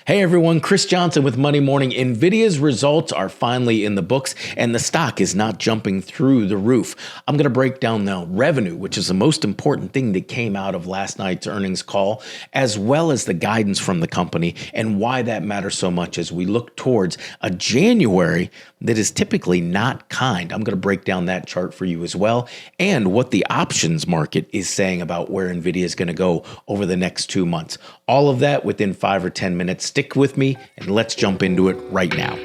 Hey everyone, Chris Johnson with Money Morning. Nvidia's results are finally in the books and the stock is not jumping through the roof. I'm going to break down the revenue, which is the most important thing that came out of last night's earnings call, as well as the guidance from the company and why that matters so much as we look towards a January that is typically not kind. I'm going to break down that chart for you as well and what the options market is saying about where Nvidia is going to go over the next 2 months. All of that within 5 or 10 minutes. Stick with me and let's jump into it right now.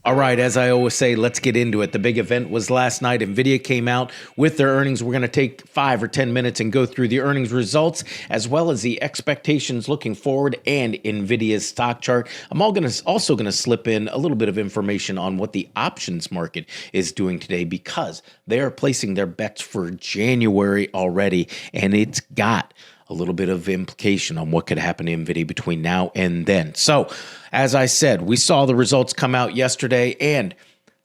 All right, as I always say, let's get into it. The big event was last night. Nvidia came out with their earnings. We're going to take 5 or 10 minutes and go through the earnings results, as well as the expectations looking forward and Nvidia's stock chart. I'm also going to slip in a little bit of information on what the options market is doing today, because they are placing their bets for January already, and it's got a little bit of implication on what could happen to Nvidia between now and then. So, as I said, we saw the results come out yesterday, and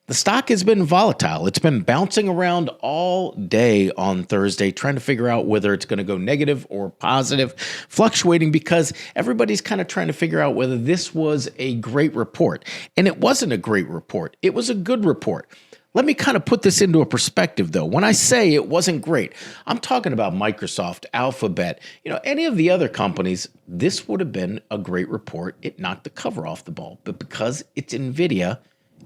the stock has been volatile. It's been bouncing around all day on Thursday, trying to figure out whether it's going to go negative or positive, fluctuating because everybody's kind of trying to figure out whether this was a great report. And it wasn't a great report. It was a good report. Let me kind of put this into a perspective, though. When I say it wasn't great, I'm talking about Microsoft, Alphabet, any of the other companies. This would have been a great report. It knocked the cover off the ball. But because it's Nvidia,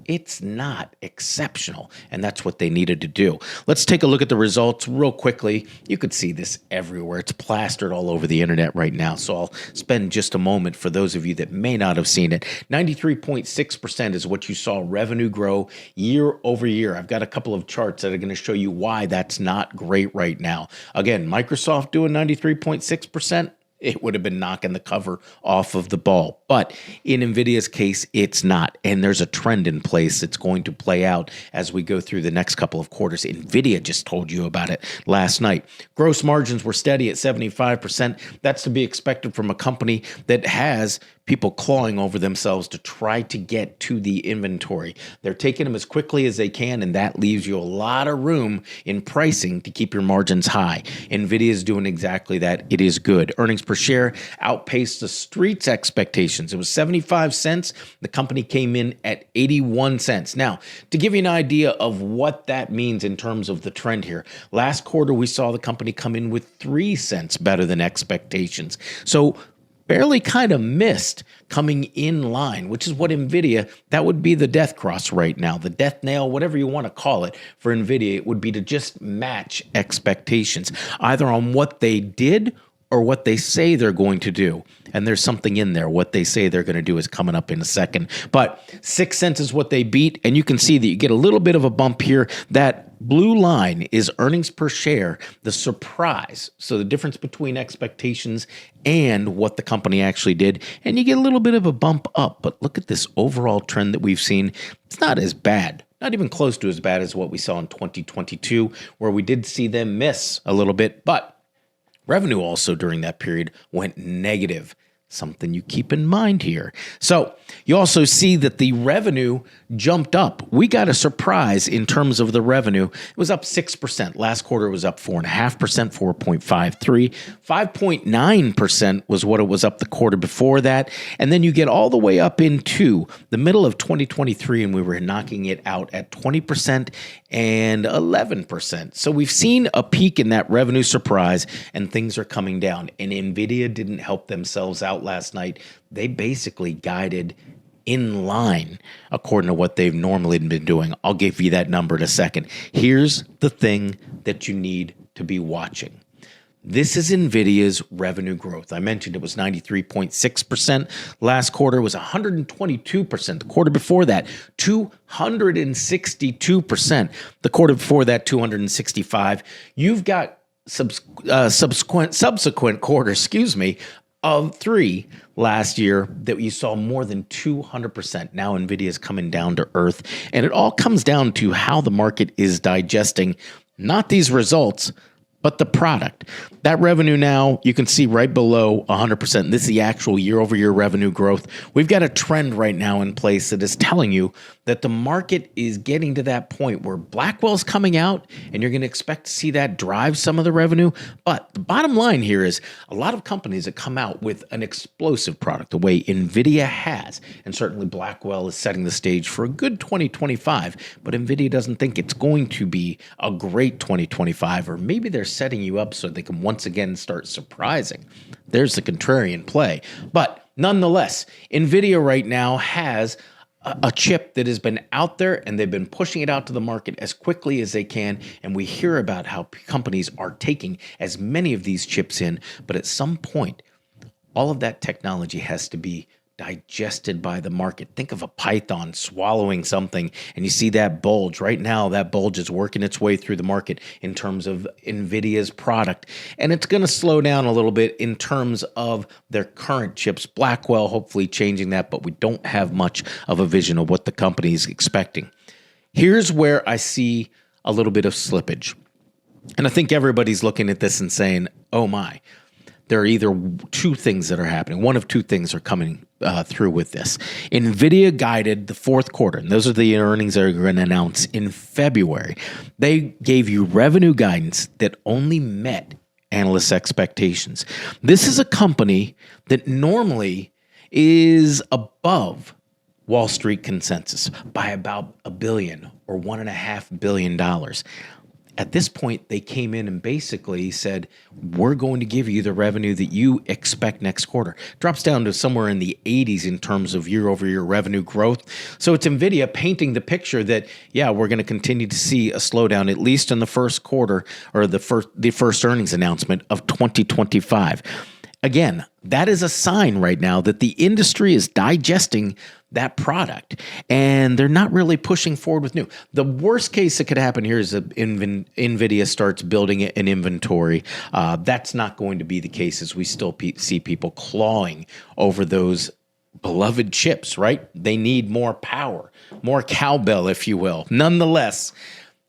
it's not exceptional, and that's what they needed to do. Let's take a look at the results real quickly. You could see this everywhere. It's plastered all over the internet right now, so I'll spend just a moment for those of you that may not have seen it. 93.6% is what you saw revenue grow year over year. I've got a couple of charts that are going to show you why that's not great right now. Again, Microsoft doing 93.6%. It would have been knocking the cover off of the ball. But in Nvidia's case, it's not. And there's a trend in place that's going to play out as we go through the next couple of quarters. Nvidia just told you about it last night. Gross margins were steady at 75%. That's to be expected from a company that has people clawing over themselves to try to get to the inventory. They're taking them as quickly as they can, and that leaves you a lot of room in pricing to keep your margins high. Nvidia is doing exactly that. It is good. Earnings per share outpaced the street's expectations. It was 75 cents. The company came in at 81 cents. Now, to give you an idea of what that means in terms of the trend here, last quarter we saw the company come in with 3 cents better than expectations. So barely kind of missed coming in line, which is what Nvidia, that would be the death cross right now, the death nail, whatever you want to call it for Nvidia. It would be to just match expectations, either on what they did or what they say they're going to do. And there's something in there. What they say they're going to do is coming up in a second. But 6 cents is what they beat. And you can see that you get a little bit of a bump here. That blue line is earnings per share, the surprise. So the difference between expectations and what the company actually did. And you get a little bit of a bump up. But look at this overall trend that we've seen. It's not as bad. Not even close to as bad as what we saw in 2022, where we did see them miss a little bit. But revenue also during that period went negative, something you keep in mind here. So you also see that the revenue jumped up. We got a surprise in terms of the revenue. It was up 6%. Last quarter was up 4.5%, 4.53. 5.9% was what it was up the quarter before that. And then you get all the way up into the middle of 2023, and we were knocking it out at 20% and 11%. So we've seen a peak in that revenue surprise, and things are coming down. And Nvidia didn't help themselves out last night. They basically guided in line according to what they've normally been doing. I'll give you that number in a second. Here's the thing that you need to be watching. This is Nvidia's revenue growth. I mentioned it was 93.6%. Last quarter was 122%. The quarter before that, 262%. The quarter before that, 265. You've got subsequent quarters, of 3 last year that you saw more than 200%. Now Nvidia is coming down to earth, and it all comes down to how the market is digesting not these results, but the product. That revenue now, you can see right below 100%. This is the actual year-over-year revenue growth. We've got a trend right now in place that is telling you that the market is getting to that point where Blackwell's coming out, and you're going to expect to see that drive some of the revenue. But the bottom line here is a lot of companies that come out with an explosive product, the way Nvidia has, and certainly Blackwell is setting the stage for a good 2025, but Nvidia doesn't think it's going to be a great 2025, or maybe they're setting you up so they can once again start surprising. There's the contrarian play. But nonetheless, Nvidia right now has a chip that has been out there, and they've been pushing it out to the market as quickly as they can. And we hear about how companies are taking as many of these chips in, but at some point, all of that technology has to be digested by the market. Think of a python swallowing something, and you see that bulge. Right now, that bulge is working its way through the market in terms of Nvidia's product, and it's going to slow down a little bit in terms of their current chips. Blackwell hopefully changing that, but we don't have much of a vision of what the company is expecting. Here's where I see a little bit of slippage, and I think everybody's looking at this and saying, oh my, there are either two things that are happening. One of two things are coming through with this. Nvidia guided the fourth quarter, and those are the earnings they're going to announce in February. They gave you revenue guidance that only met analysts' expectations. This is a company that normally is above Wall Street consensus by about $1 billion or $1.5 billion. At this point, they came in and basically said, we're going to give you the revenue that you expect next quarter. Drops down to somewhere in the 80s in terms of year-over-year revenue growth. So it's NVIDIA painting the picture that, yeah, we're going to continue to see a slowdown, at least in the first quarter, or the first earnings announcement of 2025. Again, that is a sign right now that the industry is digesting that product, and they're not really pushing forward with new. The worst case that could happen here is that NVIDIA starts building an inventory. That's not going to be the case, as we still see people clawing over those beloved chips, right? They need more power, more cowbell, if you will. Nonetheless,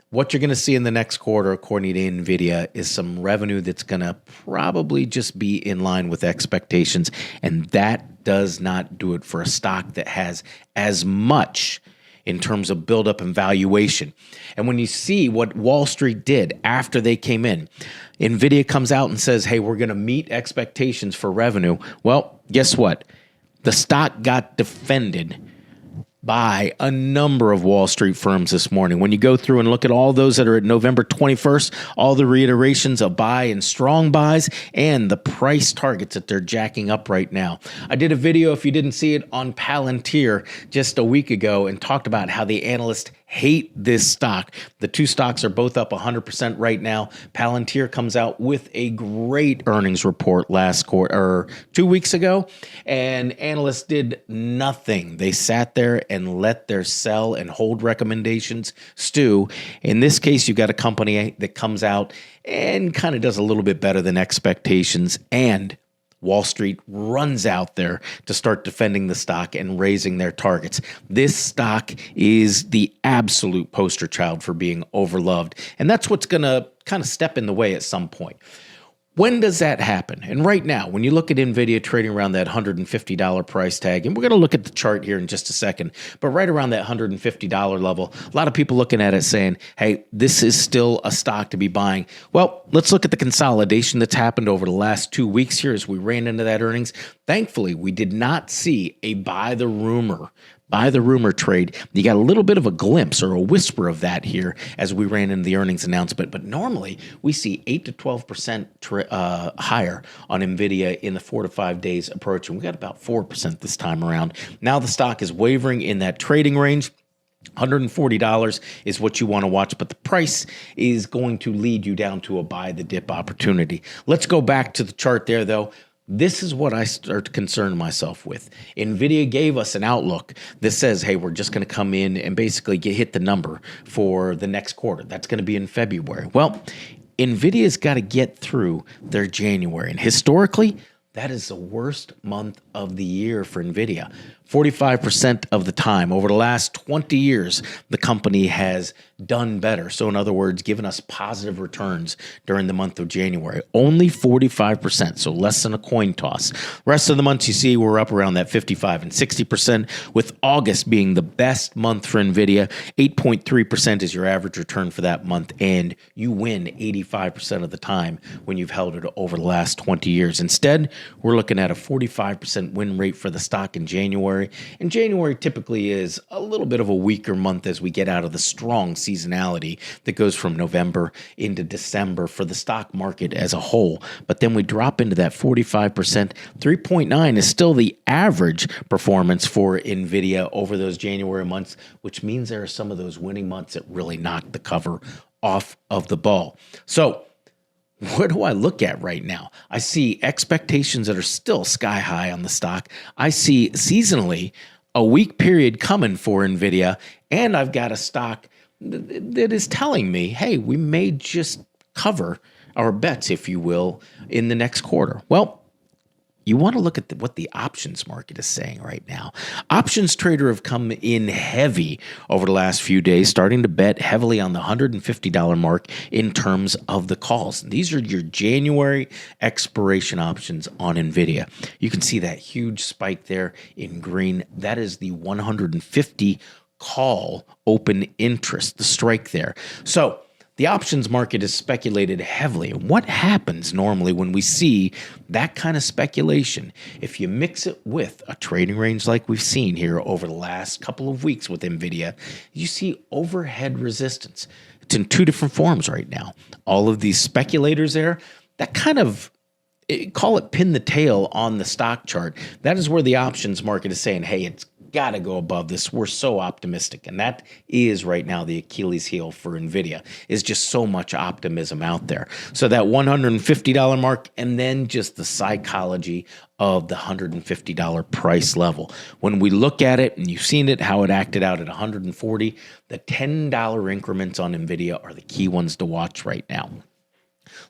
what you're going to see in the next quarter, according to NVIDIA, is some revenue that's going to probably just be in line with expectations, and that does not do it for a stock that has as much in terms of buildup and valuation. And when you see what Wall Street did after they came in, NVIDIA comes out and says, hey, we're going to meet expectations for revenue. Well, guess what? The stock got defended by a number of Wall Street firms this morning. When you go through and look at all those that are at November 21st, all the reiterations of buy and strong buys, and the price targets that they're jacking up right now. I did a video, if you didn't see it, on Palantir just a week ago and talked about how the analysts hate this stock. The two stocks are both up 100% right now. Palantir comes out with a great earnings report last quarter, or 2 weeks ago, and analysts did nothing. They sat there and let their sell and hold recommendations stew. In this case, you've got a company that comes out and kind of does a little bit better than expectations, and Wall Street runs out there to start defending the stock and raising their targets. This stock is the absolute poster child for being overloved, and that's what's going to kind of step in the way at some point. When does that happen? And right now, when you look at NVIDIA trading around that $150 price tag, and we're going to look at the chart here in just a second, but right around that $150 level, a lot of people looking at it saying, hey, this is still a stock to be buying. Well, let's look at the consolidation that's happened over the last 2 weeks here as we ran into that earnings. Thankfully, we did not see a buy the rumor trade. You got a little bit of a glimpse or a whisper of that here as we ran into the earnings announcement. But normally we see 8 to 12% higher on NVIDIA in the 4 to 5 days approaching. We got about 4% this time around. Now the stock is wavering in that trading range. $140 is what you want to watch, but the price is going to lead you down to a buy the dip opportunity. Let's go back to the chart there, though. This is what I start to concern myself with. NVIDIA gave us an outlook that says, hey, we're just going to come in and basically hit the number for the next quarter. That's going to be in February. Well, NVIDIA's got to get through their January. And historically, that is the worst month of the year for Nvidia. 45% of the time over the last 20 years, the company has done better. So in other words, given us positive returns during the month of January. Only 45%, so less than a coin toss. Rest of the months you see we're up around that 55 and 60%, with August being the best month for Nvidia. 8.3% is your average return for that month, and you win 85% of the time when you've held it over the last 20 years. Instead, we're looking at a 45% win rate for the stock in January. And January typically is a little bit of a weaker month as we get out of the strong seasonality that goes from November into December for the stock market as a whole. But then we drop into that 45%. 3.9 is still the average performance for Nvidia over those January months, which means there are some of those winning months that really knock the cover off of the ball. So what do I look at right now? I see expectations that are still sky high on the stock. I see seasonally a weak period coming for Nvidia, and I've got a stock that is telling me, hey, we may just cover our bets, if you will, in the next quarter. Well, you want to look at what the options market is saying right now. Options trader have come in heavy over the last few days, starting to bet heavily on the $150 mark in terms of the calls. These are your January expiration options on Nvidia. You can see that huge spike there in green. That is the 150 call open interest, the strike there. So the options market is speculated heavily. What happens normally when we see that kind of speculation? If you mix it with a trading range like we've seen here over the last couple of weeks with Nvidia, you see overhead resistance. It's in two different forms right now. All of these speculators there, that kind of, call it pin the tail on the stock chart. That is where the options market is saying, hey, it's got to go above this. We're so optimistic. And that is right now the Achilles heel for Nvidia, is just so much optimism out there. So that $150 mark, and then just the psychology of the $150 price level. When we look at it, and you've seen it, how it acted out at 140, the $10 increments on Nvidia are the key ones to watch right now.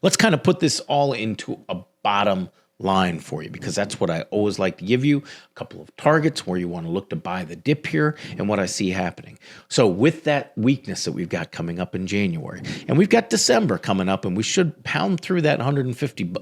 Let's kind of put this all into a bottom line for you, because that's what I always like to give you. A couple of targets where you want to look to buy the dip here and what I see happening. So with that weakness that we've got coming up in January, and we've got December coming up, and we should pound through that 150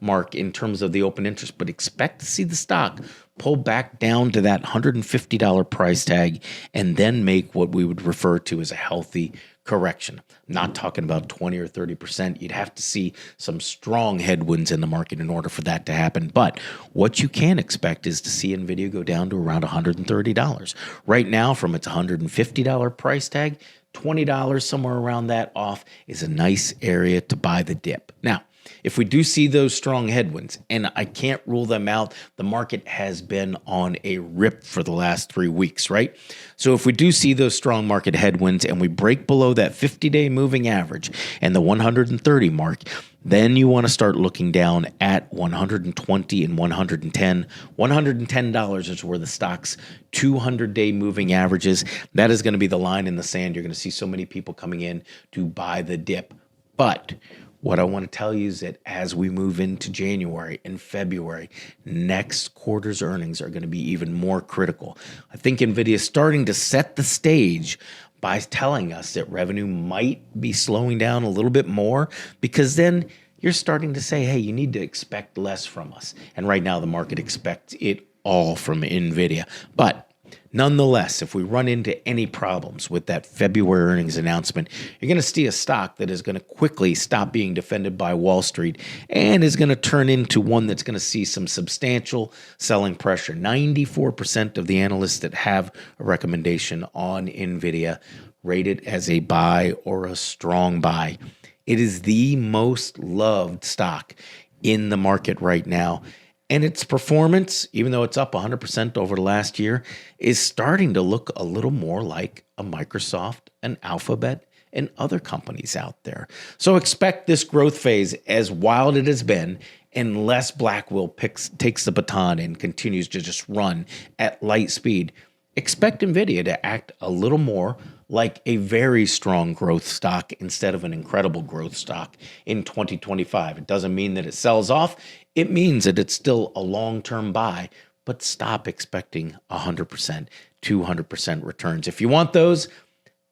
mark in terms of the open interest, but expect to see the stock pull back down to that $150 price tag and then make what we would refer to as a healthy correction. I'm not talking about 20 or 30%. You'd have to see some strong headwinds in the market in order for that to happen. But what you can expect is to see Nvidia go down to around $130. Right now, from its $150 price tag, $20 somewhere around that off is a nice area to buy the dip. Now, if we do see those strong headwinds, and I can't rule them out, the market has been on a rip for the last 3 weeks, right? So if we do see those strong market headwinds and we break below that 50-day moving average and the 130 mark, then you want to start looking down at 120 and 110. $110 is where the stock's 200-day moving averages. That is going to be the line in the sand. You're going to see so many people coming in to buy the dip. But what I want to tell you is that as we move into January and February, next quarter's earnings are going to be even more critical. I think Nvidia is starting to set the stage by telling us that revenue might be slowing down a little bit more, because then you're starting to say, hey, you need to expect less from us. And right now the market expects it all from Nvidia. But nonetheless, if we run into any problems with that February earnings announcement, you're going to see a stock that is going to quickly stop being defended by Wall Street and is going to turn into one that's going to see some substantial selling pressure. 94% of the analysts that have a recommendation on Nvidia rate it as a buy or a strong buy. It is the most loved stock in the market right now. And its performance, even though it's up 100% over the last year, is starting to look a little more like a Microsoft, an Alphabet, and other companies out there. So expect this growth phase, as wild it has been, unless Blackwell takes the baton and continues to just run at light speed. Expect Nvidia to act a little more like a very strong growth stock instead of an incredible growth stock in 2025. It doesn't mean that it sells off. It means that it's still a long-term buy, but stop expecting 100%, 200% returns. If you want those,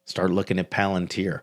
start looking at Palantir.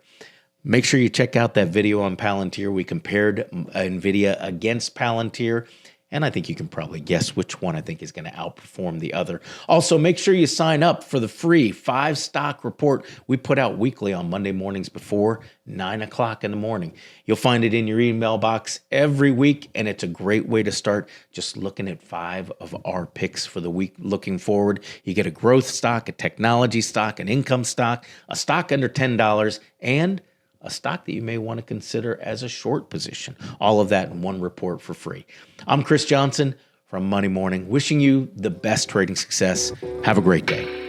Make sure you check out that video on Palantir. We compared Nvidia against Palantir, and I think you can probably guess which one I think is going to outperform the other. Also, make sure you sign up for the free 5-stock report we put out weekly on Monday mornings before 9 o'clock in the morning. You'll find it in your email box every week, and it's a great way to start just looking at 5 of our picks for the week looking forward. You get a growth stock, a technology stock, an income stock, a stock under $10, and a stock that you may want to consider as a short position. All of that in one report for free. I'm Chris Johnson from Monday Morning, wishing you the best trading success. Have a great day.